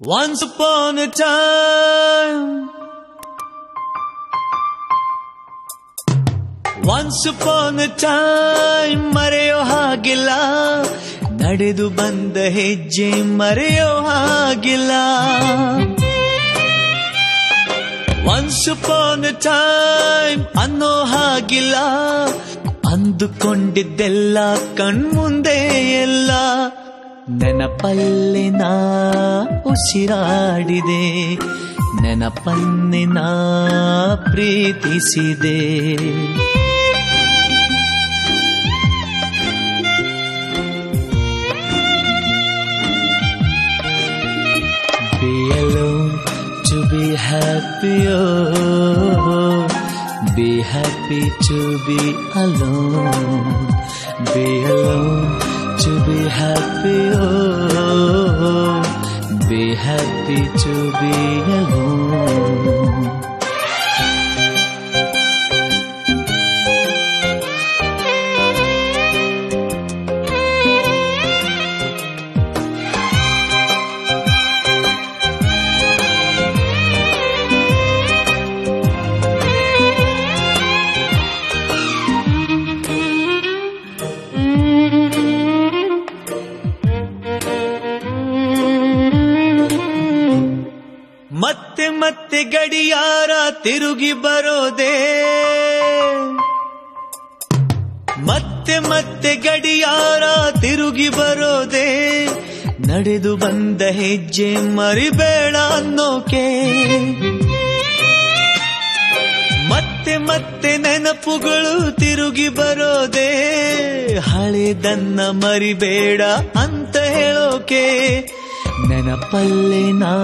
Once upon a time, once upon a time ಮರೆಯೋ ಹಾಗಿಲ್ಲ, ನಡೆದು ಬಂದ ಹೆಜ್ಜೆ ಮರೆಯೋ ಹಾಗಿಲ್ಲ. Once upon a time ಅನ್ನೋ ಹಾಗಿಲ್ಲ, ಅಂದುಕೊಂಡಿದ್ದೆಲ್ಲ ಕಣ್ಮುಂದೆ ಎಲ್ಲ ನೆನಪಲ್ಲಿ ನಾ ಉಸಿರಾಡಿದೆ, ನೆನಪನ್ನೇ ನಾ ಪ್ರೀತಿಸಿದೆ. Be alone to be happy, oh, be happy to be alone. Be alone to be happy, oh, be happy to be alone. ಮತ್ತೆ ಮತ್ತೆ ಗಡಿಯಾರ ತಿರುಗಿ ಬರೋದೇ, ಮತ್ತೆ ಮತ್ತೆ ಗಡಿಯಾರ ತಿರುಗಿ ಬರೋದೇ, ನಡೆದು ಬಂದ ಹೆಜ್ಜೆ ಮರಿಬೇಡ ಅನ್ನೋಕೆ. ಮತ್ತೆ ಮತ್ತೆ ನೆನಪುಗಳು ತಿರುಗಿ ಬರೋದೇ, ಹಳೆದನ್ನ ಮರಿಬೇಡ ಅಂತ ಹೇಳೋಕೆ. ನೆನಪಲ್ಲೇ ನಾ